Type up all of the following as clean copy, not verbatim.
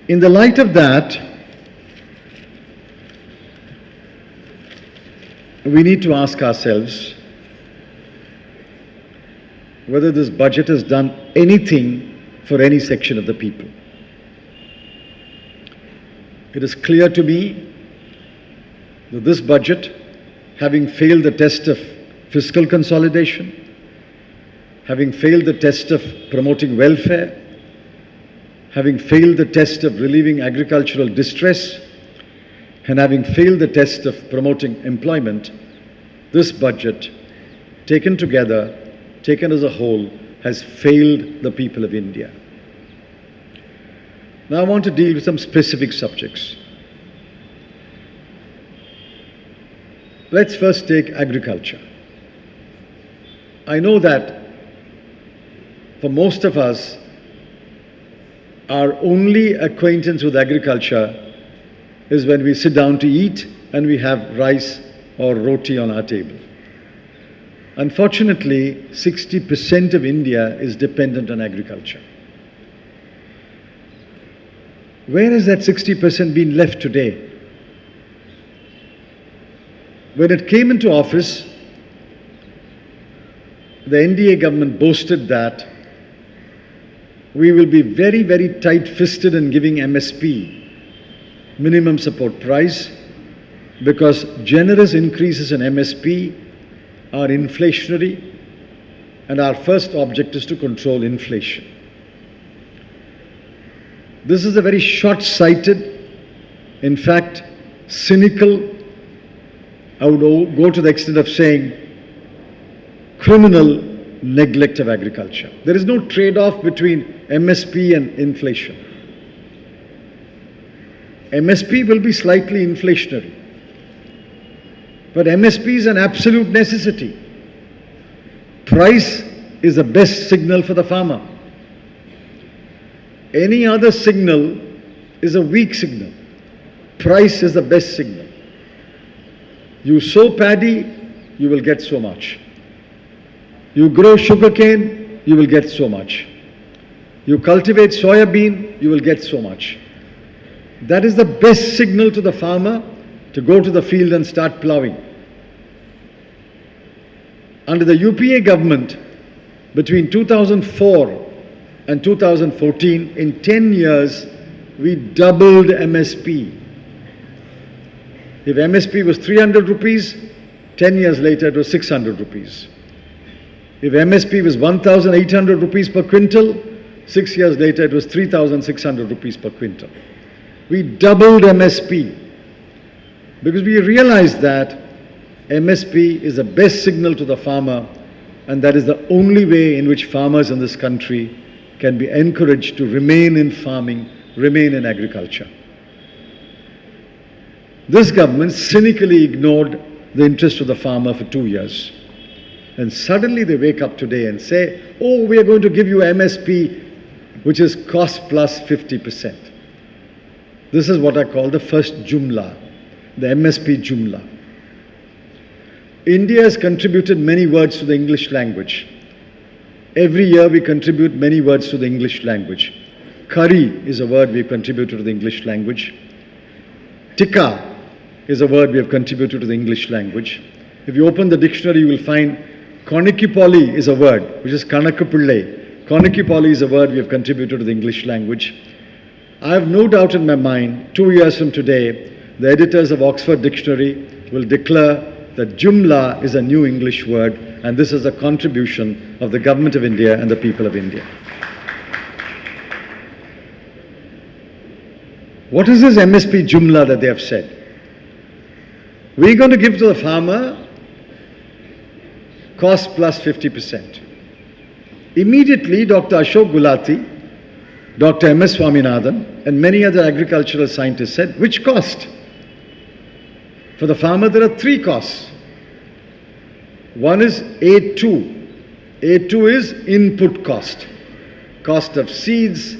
In the light of that, we need to ask ourselves whether this budget has done anything for any section of the people. It is clear to me that this budget, having failed the test of fiscal consolidation, having failed the test of promoting welfare, having failed the test of relieving agricultural distress, and having failed the test of promoting employment, this budget, taken together, taken as a whole, has failed the people of India. Now I want to deal with some specific subjects. Let's first take agriculture. I know that for most of us, our only acquaintance with agriculture is when we sit down to eat and we have rice or roti on our table. Unfortunately, 60% of India is dependent on agriculture. Where has that 60% been left today? When it came into office, the NDA government boasted that we will be very, very tight-fisted in giving MSP, minimum support price, because generous increases in MSP are inflationary, and our first object is to control inflation. This is a very short-sighted, in fact, cynical, I would go to the extent of saying, criminal neglect of agriculture. There is no trade-off between MSP and inflation. MSP will be slightly inflationary, but MSP is an absolute necessity. Price is the best signal for the farmer. Any other signal is a weak signal. Price is the best signal. You sow paddy, you will get so much. You grow sugarcane, you will get so much. You cultivate soya bean, you will get so much. That is the best signal to the farmer to go to the field and start ploughing. Under the UPA government, between 2004 and 2014, in 10 years, we doubled MSP. If MSP was 300 rupees, 10 years later it was 600 rupees. If MSP was 1,800 rupees per quintal, 6 years later it was 3,600 rupees per quintal. We doubled MSP because we realized that MSP is the best signal to the farmer, and that is the only way in which farmers in this country can be encouraged to remain in farming, remain in agriculture. This government cynically ignored the interest of the farmer for 2 years. And suddenly they wake up today and say, oh, we are going to give you MSP, which is cost plus 50%. This is what I call the first Jumla, the MSP Jumla. India has contributed many words to the English language. Every year we contribute many words to the English language. Curry is a word we have contributed to the English language. Tikka is a word we have contributed to the English language. If you open the dictionary, you will find Konikipoli is a word, which is Kanakapillai. Konikipoli is a word we have contributed to the English language. I have no doubt in my mind, 2 years from today, the editors of Oxford Dictionary will declare that Jumla is a new English word, and this is a contribution of the Government of India and the people of India. What is this MSP Jumla that they have said? We're going to give to the farmer cost plus 50%. Immediately, Dr. Ashok Gulati, Dr. M.S. Swaminathan, and many other agricultural scientists said, which cost? For the farmer, there are 3 costs. One is A2. A2 is input cost. Cost of seeds,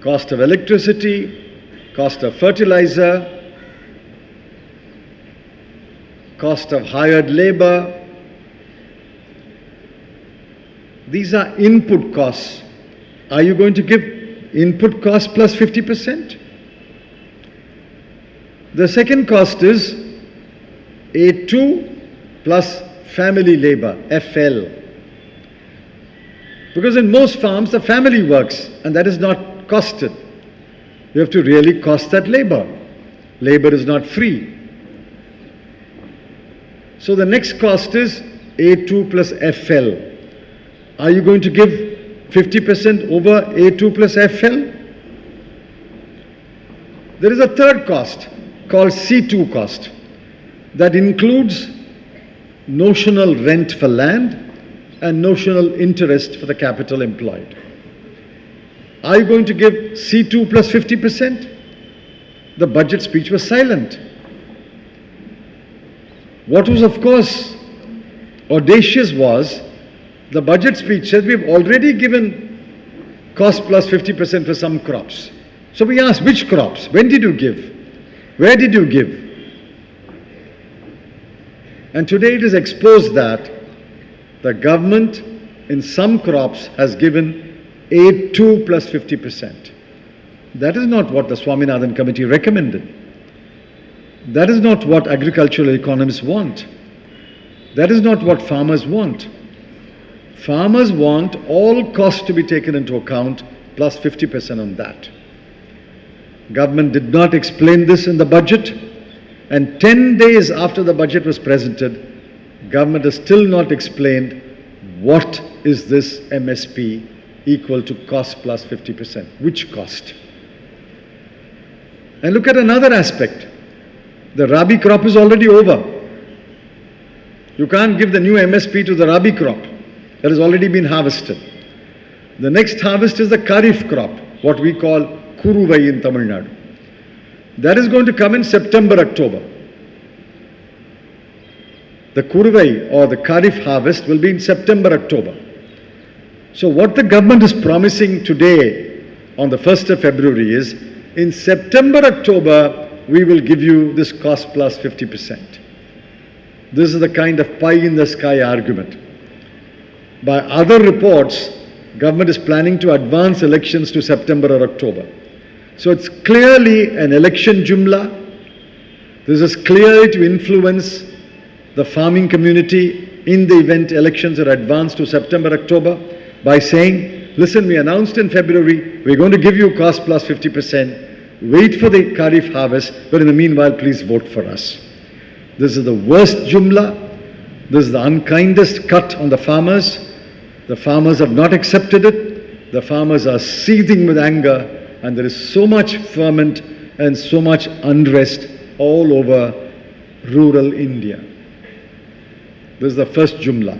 cost of electricity, cost of fertilizer, cost of hired labor. These are input costs. Are you going to give input cost plus 50%. The second cost is A2 plus family labor, FL. Because in most farms, the family works, and that is not costed. You have to really cost that labor. Labor is not free. So the next cost is A2 plus FL. Are you going to give 50% over A2 plus FL? There is a third cost called C2 cost that includes notional rent for land and notional interest for the capital employed. Are you going to give C2 plus 50%? The budget speech was silent. What was, of course, audacious was the budget speech said we've already given cost plus 50% for some crops. So we asked, which crops? When did you give? Where did you give? And today it is exposed that the government in some crops has given A2 plus 50%. That is not what the Swaminathan Committee recommended. That is not what agricultural economists want. That is not what farmers want. Farmers want all costs to be taken into account plus 50% on that. Government did not explain this in the budget, and 10 days after the budget was presented, government has still not explained what is this MSP equal to cost plus 50%. Which cost? And look at another aspect. The Rabi crop is already over. You can't give the new MSP to the Rabi crop that has already been harvested. The next harvest is the Kharif crop, what we call Kuruvai in Tamil Nadu. That is going to come in September, October. The Kuruvai or the Kharif harvest will be in September, October. So what the government is promising today on the 1st of February is, in September, October, we will give you this cost plus 50%. This is the kind of pie in the sky argument. By other reports, government is planning to advance elections to September or October. So it's clearly an election jumla. This is clearly to influence the farming community in the event elections are advanced to September, October by saying, listen, we announced in February, we're going to give you cost plus 50%. Wait for the Kharif harvest, but in the meanwhile, please vote for us. This is the worst jumla. This is the unkindest cut on the farmers. The farmers have not accepted it. The farmers are seething with anger, and there is so much ferment and so much unrest all over rural India. This is the first jumla.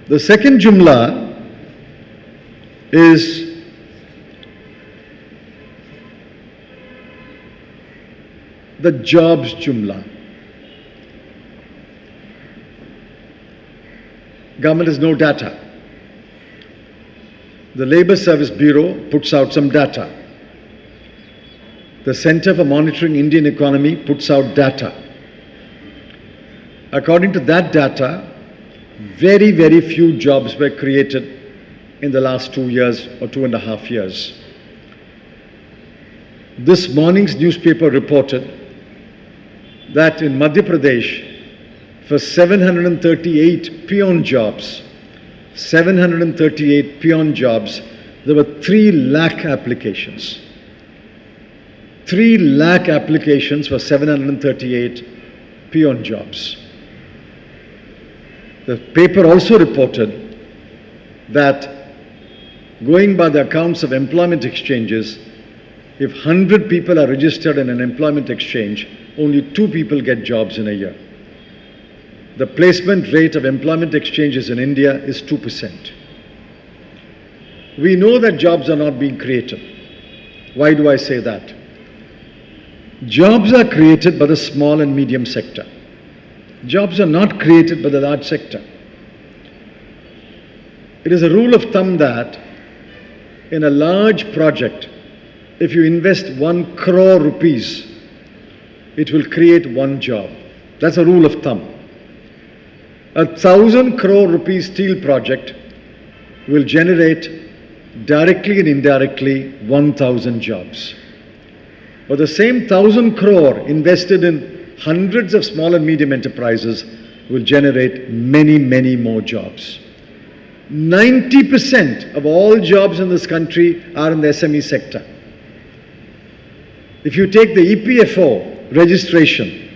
The second jumla is the jobs jumla. Government has no data. The Labour Service Bureau puts out some data. The Center for Monitoring Indian Economy puts out data. According to that data, very, very few jobs were created in the last 2 years or 2.5 years. This morning's newspaper reported that in Madhya Pradesh, for 738 peon jobs, 738 peon jobs, there were 3 lakh applications. 3 lakh applications for 738 peon jobs. The paper also reported that, going by the accounts of employment exchanges, if 100 people are registered in an employment exchange, only 2 people get jobs in a year. The placement rate of employment exchanges in India is 2%. We know that jobs are not being created. Why do I say that? Jobs are created by the small and medium sector. Jobs are not created by the large sector. It is a rule of thumb that in a large project, if you invest 1 crore rupees, it will create 1 job. That's a rule of thumb. 1,000 crore rupees steel project will generate directly and indirectly 1,000 jobs. But the same 1,000 crore invested in hundreds of small and medium enterprises will generate many, many more jobs. 90% of all jobs in this country are in the SME sector. If you take the EPFO registration,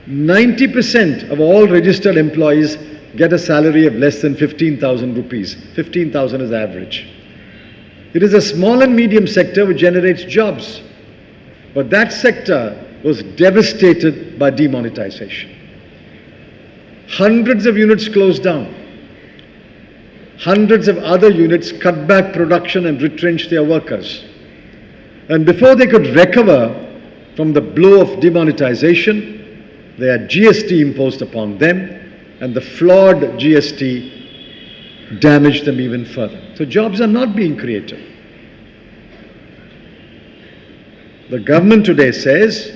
90% of all registered employees get a salary of less than 15,000 rupees. 15,000 is average. It is a small and medium sector which generates jobs. But that sector was devastated by demonetization. Hundreds of units closed down. Hundreds of other units cut back production and retrenched their workers. And before they could recover from the blow of demonetization, they had GST imposed upon them, and the flawed GST damaged them even further. So jobs are not being created. The government today says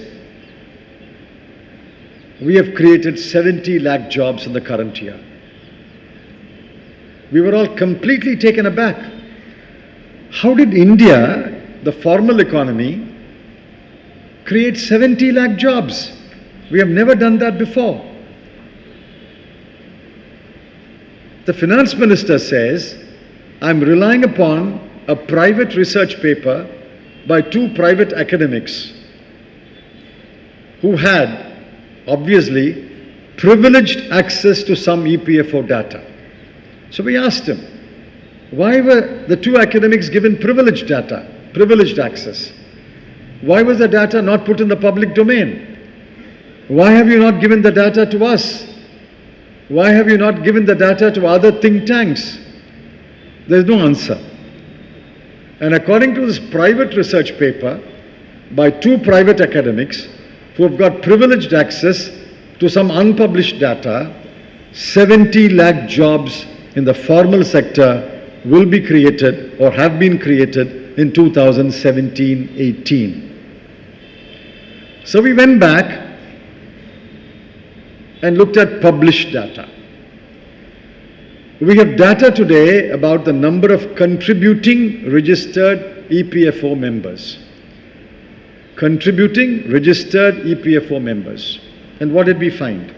we have created 70 lakh jobs in the current year. We were all completely taken aback. How did India, the formal economy, create 70 lakh jobs? We have never done that before. The finance minister says, I'm relying upon a private research paper by two private academics who had, obviously, privileged access to some EPFO data. So we asked him, why were the two academics given privileged data, privileged access? Why was the data not put in the public domain? Why have you not given the data to us? Why have you not given the data to other think tanks? There's no answer. And according to this private research paper by two private academics who have got privileged access to some unpublished data, 70 lakh jobs in the formal sector will be created or have been created in 2017-18. So we went back and looked at published data. We have data today about the number of contributing registered EPFO members. Contributing registered EPFO members. And what did we find?